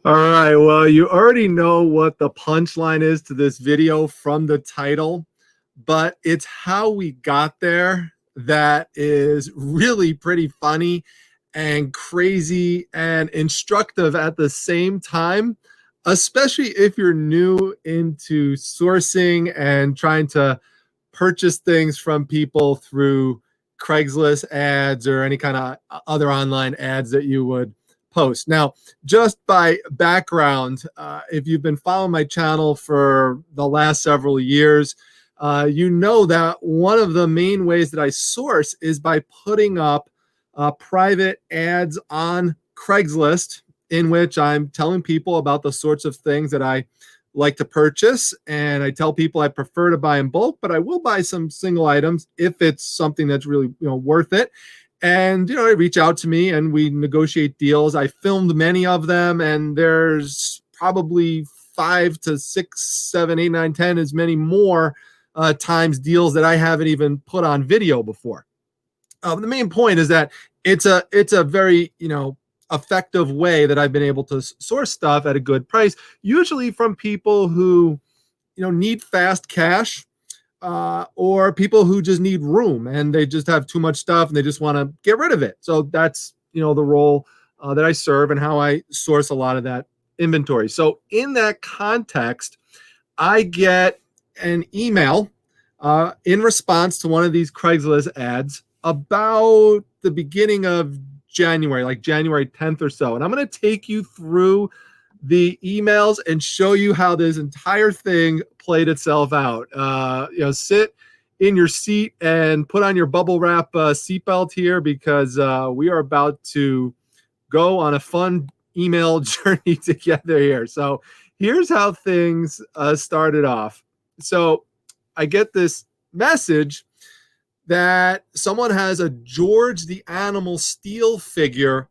All right, well, you already know what the punchline is to this video from the title, but it's how we got there that is really pretty funny and crazy and instructive at the same time, especially if you're new into sourcing and trying to purchase things from people through Craigslist ads or any kind of other online ads that you would post. Now, just by background, if you've been following my channel for the last several years, you know that one of the main ways that I source is by putting up private ads on Craigslist in which I'm telling people about the sorts of things that I like to purchase. And I tell people I prefer to buy in bulk, but I will buy some single items if it's something that's really, worth it. And, they reach out to me and we negotiate deals. I filmed many of them, and there's probably 5 to 6, 7, 8, 9, 10, as many more times deals that I haven't even put on video before. The main point is that it's a very, effective way that I've been able to source stuff at a good price, usually from people who, need fast cash, or people who just need room and they just have too much stuff and they just want to get rid of it. So that's, the role that I serve and how I source a lot of that inventory. So in that context, I get an email in response to one of these Craigslist ads about the beginning of January, like January 10th or so. And I'm going to take you through the emails and show you how this entire thing played itself out. Sit in your seat and put on your bubble wrap seatbelt here, because we are about to go on a fun email journey together here. So here's how things started off. So I get this message that someone has a George the Animal Steel figure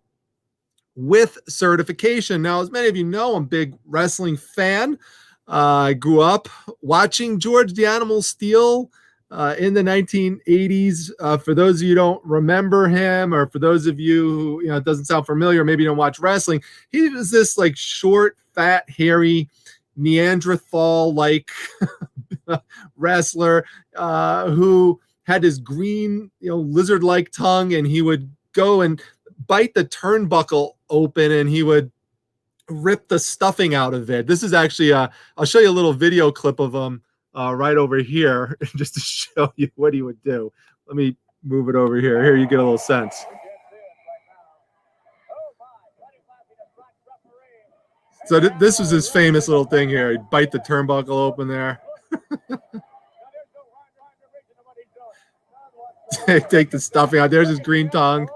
with certification. Now, as many of you know, I'm a big wrestling fan. I grew up watching George the Animal Steel in the 1980s. For those of you who don't remember him, or for those of you who, it doesn't sound familiar, maybe you don't watch wrestling, he was this like short, fat, hairy, Neanderthal-like wrestler who had this green, lizard-like tongue, and he would go and bite the turnbuckle open and he would rip the stuffing out of it. This is actually, I'll show you a little video clip of him right over here just to show you what he would do. Let me move it over here. Here you get a little sense. So this was his famous little thing here. He'd bite the turnbuckle open there. Take the stuffing out. There's his green tongue.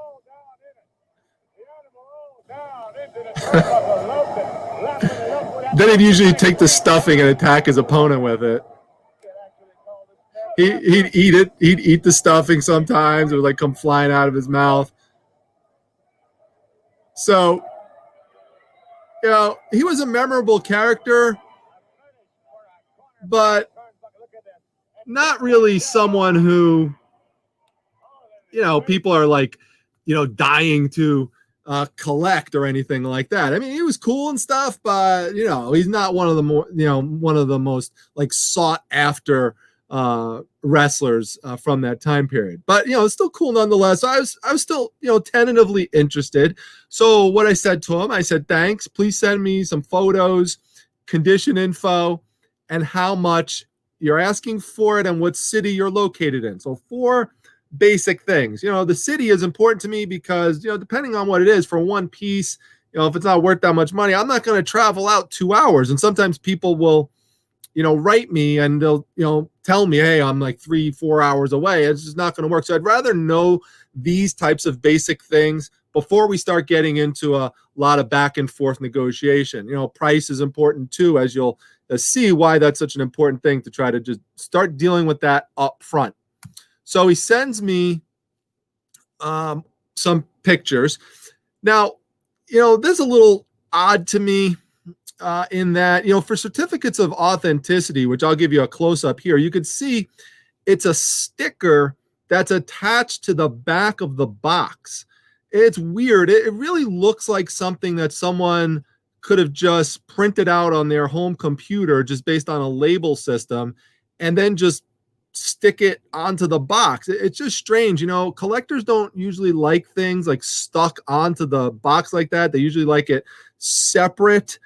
Then he'd usually take the stuffing and attack his opponent with it. He'd eat it. He'd eat the stuffing sometimes. It would like come flying out of his mouth. So, he was a memorable character, but not really someone who, people are like, dying to collect or anything like that. I mean, he was cool and stuff, but he's not one of the more, one of the most like sought after wrestlers from that time period. But it's still cool nonetheless. So I was still tentatively interested. So what I said to him, I said, thanks, please send me some photos, condition info, and how much you're asking for it and what city you're located in. So 4 basic things. The city is important to me because, depending on what it is, for one piece, if it's not worth that much money, I'm not going to travel out 2 hours. And sometimes people will, write me and they'll, tell me, hey, I'm like 3-4 hours away. It's just not going to work. So I'd rather know these types of basic things before we start getting into a lot of back and forth negotiation. Price is important too, as you'll see why that's such an important thing to try to just start dealing with that up front. So he sends me some pictures. Now, this is a little odd to me in that, for certificates of authenticity, which I'll give you a close-up here, you could see it's a sticker that's attached to the back of the box. It's weird. It really looks like something that someone could have just printed out on their home computer just based on a label system and then just stick it onto the box. It's just strange. You know, collectors don't usually like things like stuck onto the box like that. They usually like it separate,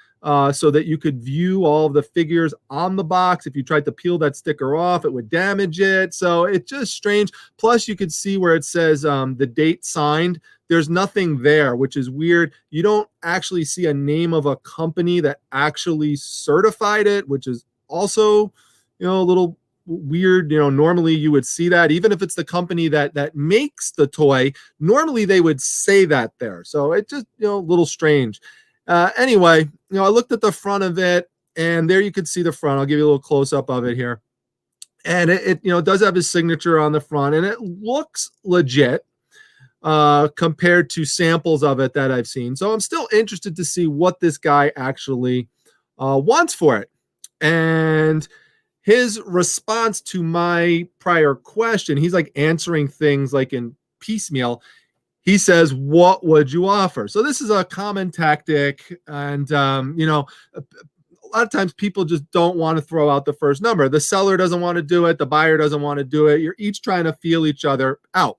so that you could view all of the figures on the box. If you tried to peel that sticker off, it would damage it. So it's just strange. Plus, you could see where it says the date signed. There's nothing there, which is weird. You don't actually see a name of a company that actually certified it, which is also, a little weird. Normally you would see that, even if it's the company that makes the toy, normally they would say that there. So it just, a little strange. Anyway, I looked at the front of it, and there you could see the front. I'll give you a little close up of it here. And it does have his signature on the front, and it looks legit compared to samples of it that I've seen. So I'm still interested to see what this guy actually wants for it. And his response to my prior question, he's like answering things like in piecemeal. He says, "What would you offer?" So this is a common tactic. And, a lot of times people just don't want to throw out the first number. The seller doesn't want to do it. The buyer doesn't want to do it. You're each trying to feel each other out.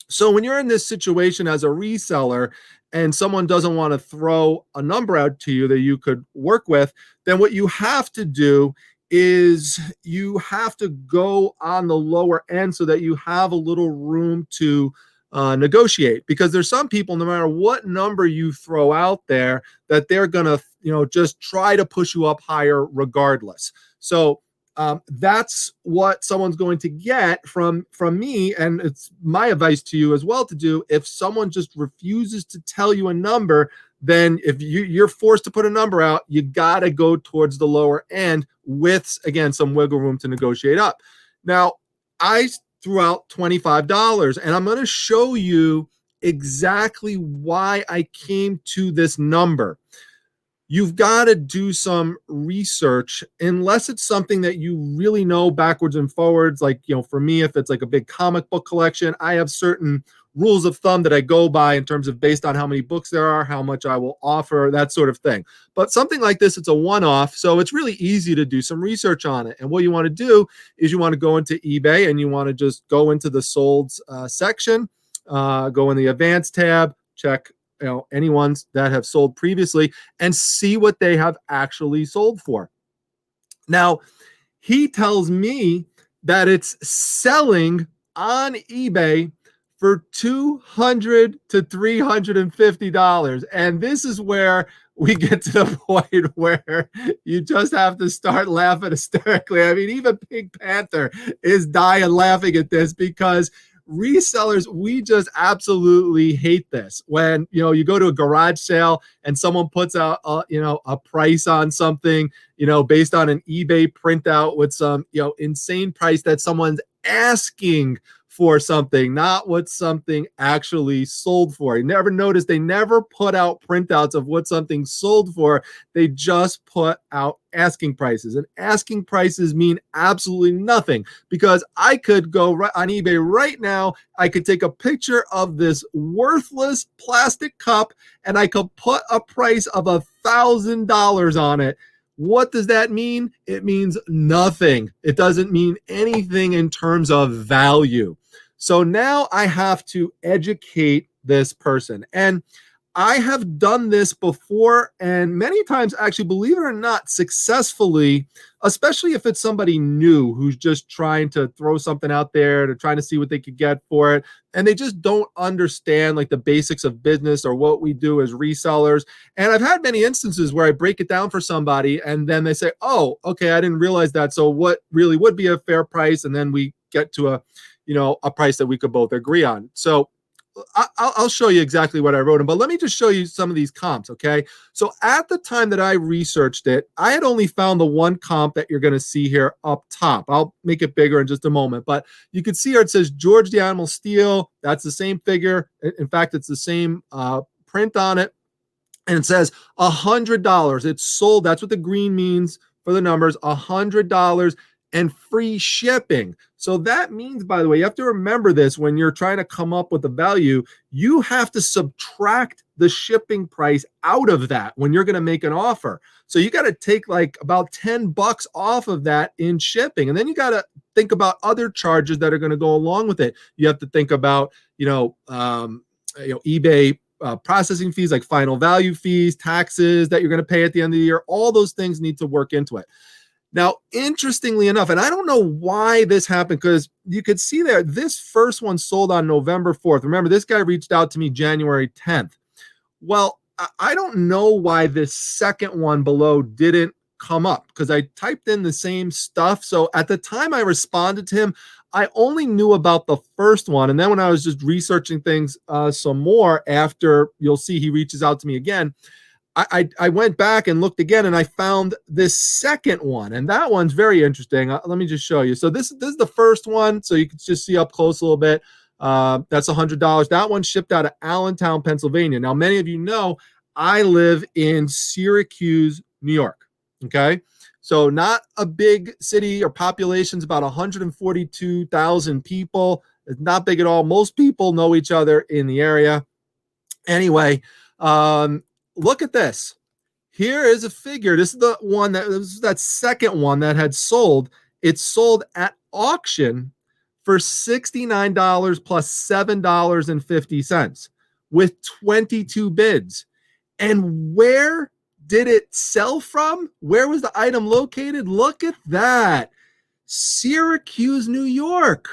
So when you're in this situation as a reseller and someone doesn't want to throw a number out to you that you could work with, then what you have to do is you have to go on the lower end so that you have a little room to negotiate. Because there's some people, no matter what number you throw out there, that they're going to, just try to push you up higher regardless. So that's what someone's going to get from me. And it's my advice to you as well to do. If someone just refuses to tell you a number, then if you're forced to put a number out, you got to go towards the lower end with, again, some wiggle room to negotiate up. Now, I threw out $25, and I'm going to show you exactly why I came to this number. You've got to do some research, unless it's something that you really know backwards and forwards. Like, for me, if it's like a big comic book collection, I have certain rules of thumb that I go by in terms of based on how many books there are, how much I will offer, that sort of thing. But something like this, it's a one-off, so it's really easy to do some research on it. And what you want to do is you want to go into eBay, and you want to just go into the solds section, go in the advanced tab, check any ones that have sold previously, and see what they have actually sold for. Now, he tells me that it's selling on eBay for $200 to $350. And this is where we get to the point where you just have to start laughing hysterically. I mean, even Pink Panther is dying laughing at this, because resellers, we just absolutely hate this. When, you go to a garage sale and someone puts out, a price on something, based on an eBay printout with some, insane price that someone's asking for something, not what something actually sold for. You never notice they never put out printouts of what something sold for. They just put out asking prices, and asking prices mean absolutely nothing, because I could go right on eBay right now. I could take a picture of this worthless plastic cup, and I could put a price of $1,000 on it. What does that mean? It means nothing. It doesn't mean anything in terms of value. So now I have to educate this person. And I have done this before, and many times, actually, believe it or not, successfully, especially if it's somebody new who's just trying to throw something out there, to trying to see what they could get for it, and they just don't understand like the basics of business or what we do as resellers. And I've had many instances where I break it down for somebody, and then they say, "Oh, okay, I didn't realize that. So what really would be a fair price?" And then we get to a price that we could both agree on. So I'll show you exactly what I wrote in, but let me just show you some of these comps, okay? So at the time that I researched it, I had only found the one comp that you're going to see here up top. I'll make it bigger in just a moment, but you can see here it says George the Animal Steel. That's the same figure. In fact, it's the same print on it, and it says $100. It's sold. That's what the green means for the numbers, $100. and free shipping. So that means, by the way, you have to remember this when you're trying to come up with a value, you have to subtract the shipping price out of that when you're going to make an offer. So you got to take like about $10 off of that in shipping. And then you got to think about other charges that are going to go along with it. You have to think about, eBay processing fees, like final value fees, taxes that you're going to pay at the end of the year. All those things need to work into it. Now, interestingly enough, and I don't know why this happened, because you could see there, this first one sold on November 4th. Remember, this guy reached out to me January 10th. Well, I don't know why this second one below didn't come up, because I typed in the same stuff. So at the time I responded to him, I only knew about the first one. And then when I was just researching things some more after, you'll see he reaches out to me again, I went back and looked again, and I found this second one, and that one's very interesting. Let me just show you. So this is the first one, so you can just see up close a little bit. That's $100. That one shipped out of Allentown, Pennsylvania. Now, many of you know I live in Syracuse, New York. Okay, so not a big city or population's about 142,000 people. It's not big at all. Most people know each other in the area. Anyway, look at this. Here is a figure. This is the one that second one that had sold. It sold at auction for $69 plus $7.50 with 22 bids. And where did it sell from? Where was the item located? Look at that. Syracuse, New York.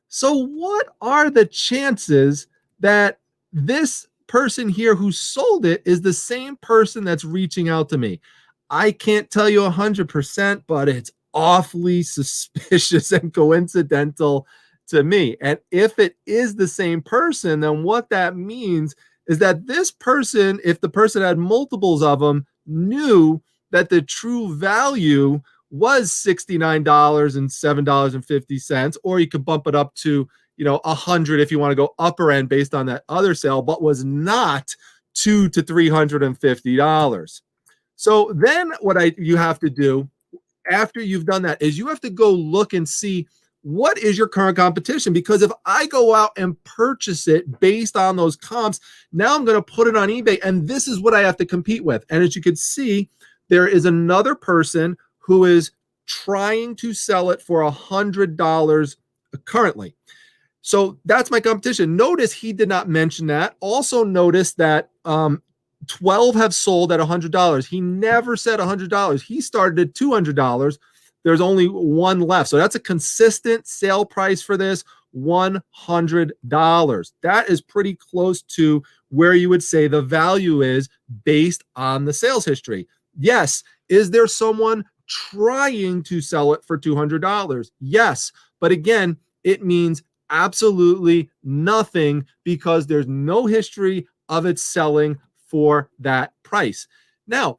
So what are the chances that this person here who sold it is the same person that's reaching out to me? I can't tell you 100%, but it's awfully suspicious and coincidental to me. And if it is the same person, then what that means is that this person, if the person had multiples of them, knew that the true value was $69 and $7.50, or you could bump it up to, 100 if you want to go upper end based on that other sale, but was not $200 to $350. So then what you have to do after you've done that is you have to go look and see what is your current competition, because if I go out and purchase it based on those comps, now I'm going to put it on eBay, and this is what I have to compete with. And as you can see, there is another person who is trying to sell it for $100 currently. So that's my competition. Notice he did not mention that. Also notice that 12 have sold at $100. He never said $100. He started at $200. There's only one left. So that's a consistent sale price for this, $100. That is pretty close to where you would say the value is based on the sales history. Yes. Is there someone trying to sell it for $200? Yes. But again, it means absolutely nothing because there's no history of it selling for that price. Now,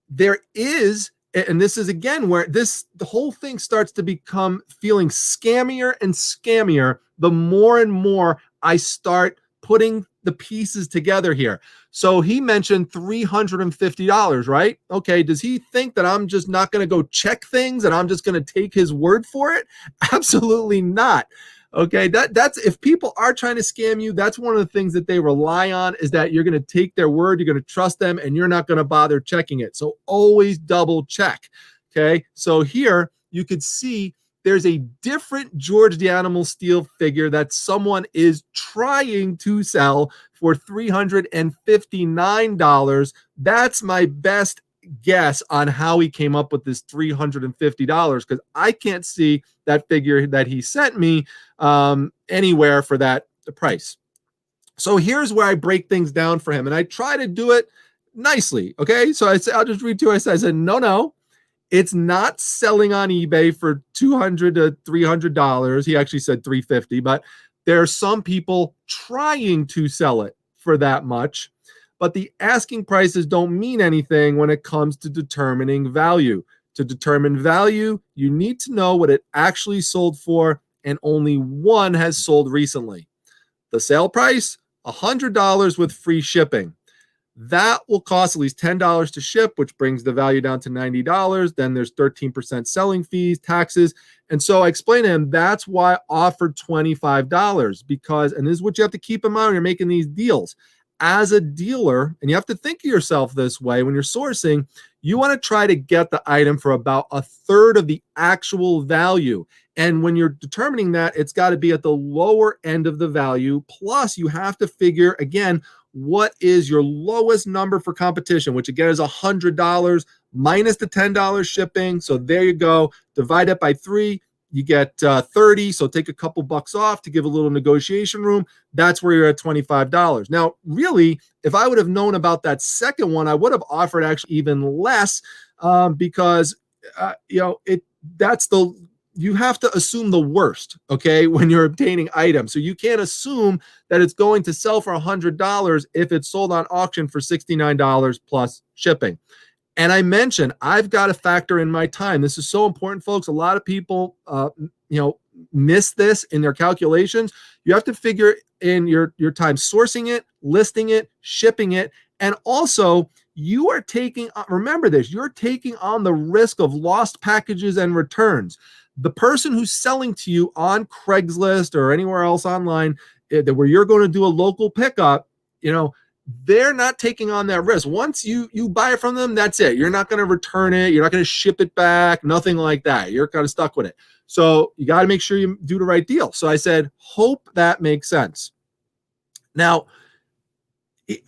there is, and this is again where the whole thing starts to become feeling scammier and scammier the more and more I start putting the pieces together here. So he mentioned $350, right? Okay, does he think that I'm just not going to go check things and I'm just going to take his word for it? Absolutely not. Okay, that's if people are trying to scam you, that's one of the things that they rely on, is that you're going to take their word, you're going to trust them, and you're not going to bother checking it. So always double check. Okay, so here you could see there's a different George the Animal Steel figure that someone is trying to sell for $359. That's my best guess on how he came up with this $350, because I can't see that figure that he sent me anywhere for that price. So here's where I break things down for him, and I try to do it nicely. Okay, so I'll just read to you. I said, no, it's not selling on eBay for $200 to $300. He actually said $350, but there are some people trying to sell it for that much. But the asking prices don't mean anything when it comes to determining value. To determine value, you need to know what it actually sold for, and only one has sold recently. The sale price, $100 with free shipping. That will cost at least $10 to ship, which brings the value down to $90. Then there's 13% selling fees, taxes. And so I explained to him that's why I offered $25 because, and this is what you have to keep in mind when you're making these deals. As a dealer, and you have to think of yourself this way when you're sourcing, you want to try to get the item for about a third of the actual value. And when you're determining that, it's got to be at the lower end of the value. Plus, you have to figure, again, what is your lowest number for competition, which again is $100 minus the $10 shipping. So there you go. Divide it by 3. You get 30. So take a couple bucks off to give a little negotiation room. That's where you're at $25. Now, really, if I would have known about that second one, I would have offered actually even less because, you have to assume the worst, okay, when you're obtaining items. So you can't assume that it's going to sell for $100 if it's sold on auction for $69 plus shipping. And I mentioned, I've got to factor in my time. This is so important, folks. A lot of people, miss this in their calculations. You have to figure in your time sourcing it, listing it, shipping it, and also you are taking, remember this, you're taking on the risk of lost packages and returns. The person who's selling to you on Craigslist or anywhere else online where you're going to do a local pickup, they're not taking on that risk. Once you buy it from them, that's it. You're not going to return it. You're not going to ship it back, nothing like that. You're kind of stuck with it. So you got to make sure you do the right deal. So I said, hope that makes sense. Now,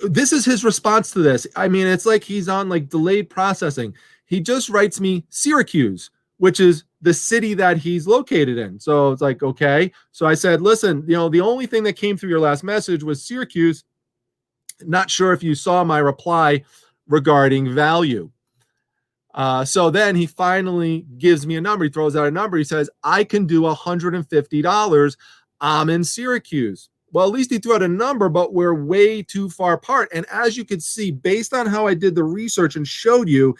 this is his response to this. I mean, it's like he's on like delayed processing. He just writes me Syracuse, which is the city that he's located in. So it's like, okay. So I said, listen, the only thing that came through your last message was Syracuse. Not sure if you saw my reply regarding value. So then he finally gives me a number. He throws out a number. He says, I can do $150. I'm in Syracuse. Well, at least he threw out a number, but we're way too far apart. And as you can see, based on how I did the research and showed you,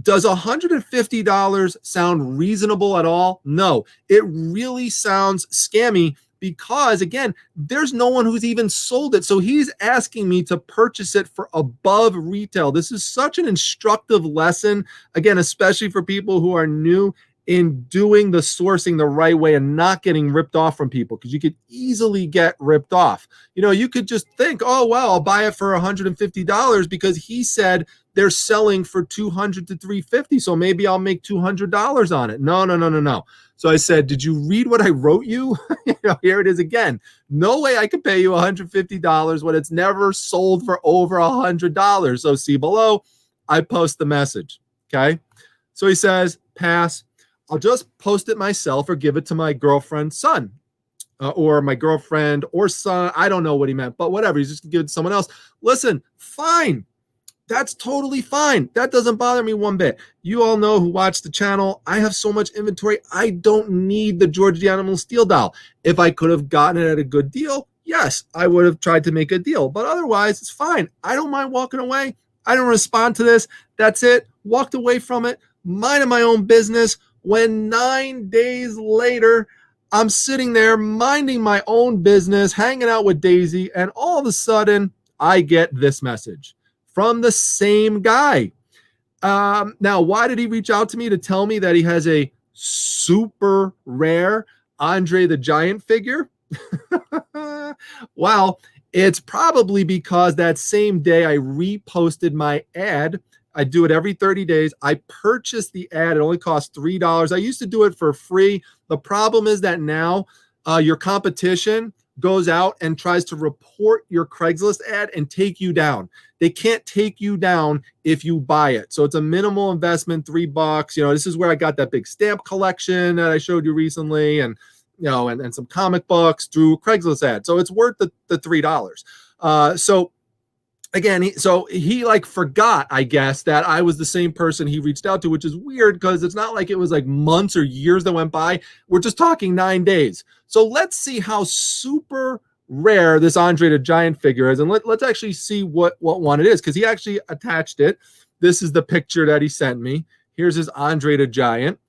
does $150 sound reasonable at all? No, it really sounds scammy because, again, there's no one who's even sold it. So he's asking me to purchase it for above retail. This is such an instructive lesson, again, especially for people who are new in doing the sourcing the right way and not getting ripped off from people, because you could easily get ripped off. You could just think, oh, well, I'll buy it for $150 because he said they're selling for $200 to $350. So maybe I'll make $200 on it. No. So I said, did you read what I wrote you? Here it is again. No way I could pay you $150 when it's never sold for over $100. So see below, I post the message. Okay. So he says, pass. I'll just post it myself or give it to my girlfriend's son or my girlfriend or son. I don't know what he meant, but whatever. He's just going to give it to someone else. Listen, fine. That's totally fine. That doesn't bother me one bit. You all know who watch the channel. I have so much inventory. I don't need the George the Animal Steel doll. If I could have gotten it at a good deal, yes, I would have tried to make a deal. But otherwise, it's fine. I don't mind walking away. I don't respond to this. That's it. Walked away from it. Minding my own business. When 9 days later, I'm sitting there minding my own business, hanging out with Daisy, and all of a sudden, I get this message from the same guy. Now, why did he reach out to me to tell me that he has a super rare Andre the Giant figure? Well, it's probably because that same day I reposted my ad. I do it every 30 days. I purchased the ad. It only costs $3. I used to do it for free. The problem is that now your competition goes out and tries to report your Craigslist ad and take you down. They can't take you down if you buy it. So it's a minimal investment, $3. This is where I got that big stamp collection that I showed you recently, and and some comic books through Craigslist ad. So it's worth the $3. So again, he like forgot, I guess, that I was the same person he reached out to, which is weird because it's not like it was like months or years that went by. We're just talking 9 days. So let's see how super rare this Andre the Giant figure is. And let's actually see what one it is, because he actually attached it. This is the picture that he sent me. Here's his Andre the Giant.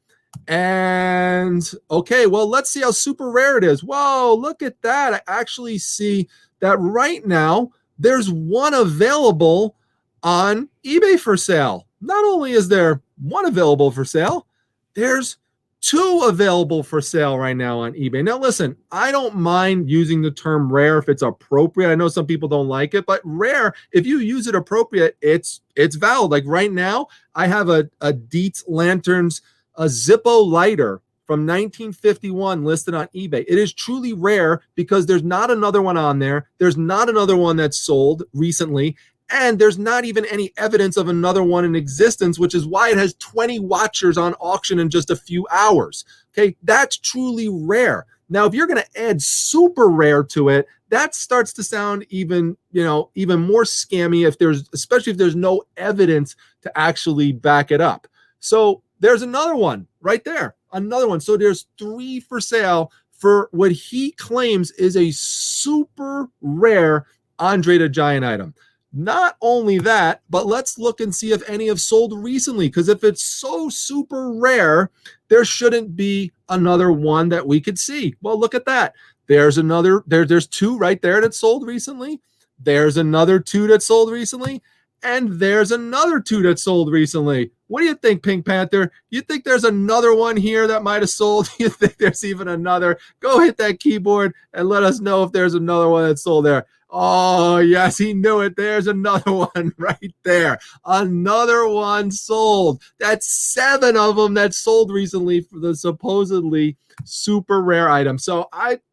And okay, well, let's see how super rare it is. Whoa, look at that. I actually see that right now there's one available on eBay for sale. Not only is there one available for sale, there's two available for sale right now on eBay. Now, listen, I don't mind using the term rare if it's appropriate. I know some people don't like it, but rare, if you use it appropriate, it's valid. Like right now, I have a Dietz Lanterns, a Zippo lighter from 1951 listed on eBay. It is truly rare because there's not another one on there. There's not another one that's sold recently. And there's not even any evidence of another one in existence, which is why it has 20 watchers on auction in just a few hours. Okay, that's truly rare. Now, if you're going to add super rare to it, that starts to sound even more scammy especially if there's no evidence to actually back it up. So there's another one right there, another one. So there's three for sale for what he claims is a super rare Andre the Giant item. Not only that, but let's look and see if any have sold recently, because if it's so super rare, there shouldn't be another one that we could see. Well, look at that. There's another, there's two right there that sold recently. There's another two that sold recently. And there's another two that sold recently. What do you think, Pink Panther? You think there's another one here that might have sold? You think there's even another? Go hit that keyboard and let us know if there's another one that sold there. Oh, yes, he knew it. There's another one right there. Another one sold. That's 7 of them that sold recently for the supposedly super rare item. So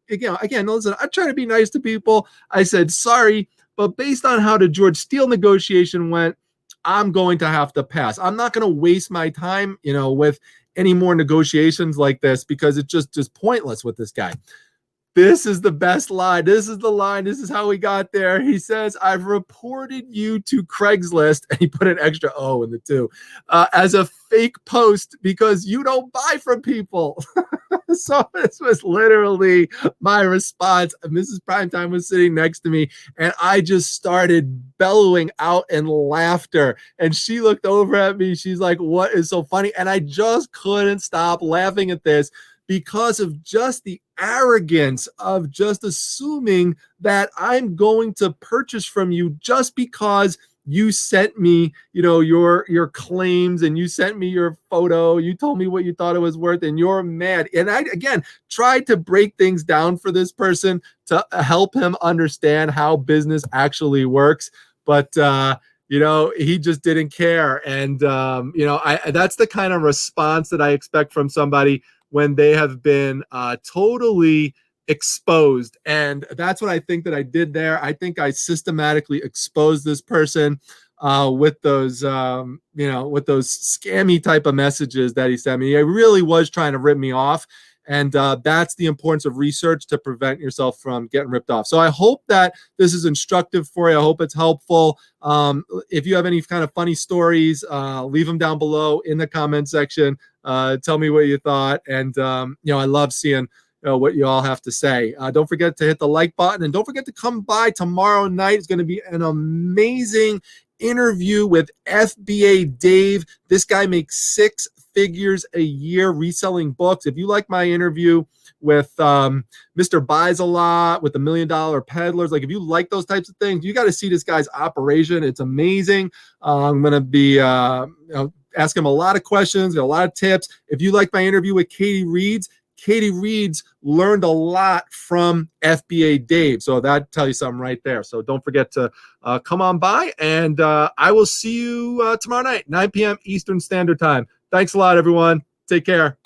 again, listen, I try to be nice to people. I said, sorry, but based on how the George Steele negotiation went, I'm going to have to pass. I'm not going to waste my time, with any more negotiations like this, because it's just pointless with this guy. This is the best line. This is the line. This is how we got there. He says, I've reported you to Craigslist, and he put an extra O in the two, as a fake post because you don't buy from people. So this was literally my response. Mrs. Primetime was sitting next to me, and I just started bellowing out in laughter. And she looked over at me. She's like, what is so funny? And I just couldn't stop laughing at this because of just the arrogance of just assuming that I'm going to purchase from you just because you sent me, your claims, and you sent me your photo. You told me what you thought it was worth, and you're mad. And I, again, tried to break things down for this person to help him understand how business actually works. But, he just didn't care. And, that's the kind of response that I expect from somebody when they have been totally exposed. And that's what I think that I did there. I think I systematically exposed this person with those, with those scammy type of messages that he sent me. He really was trying to rip me off. And that's the importance of research to prevent yourself from getting ripped off. So I hope that this is instructive for you. I hope it's helpful. If you have any kind of funny stories, leave them down below in the comment section. Tell me what you thought. And, I love seeing what you all have to say. Don't forget to hit the like button, and don't forget to come by tomorrow night. It's going to be an amazing interview with FBA Dave. This guy makes 6 figures a year reselling books. If you like my interview with Mr. Buys a Lot, with the $1 Million Peddlers, like if you like those types of things, you got to see this guy's operation. It's amazing. I'm going to be ask him a lot of questions, a lot of tips. If you like my interview with Katie Reeds learned a lot from FBA Dave. So that tells you something right there. So don't forget to come on by, and I will see you tomorrow night, 9 p.m. Eastern Standard Time. Thanks a lot, everyone. Take care.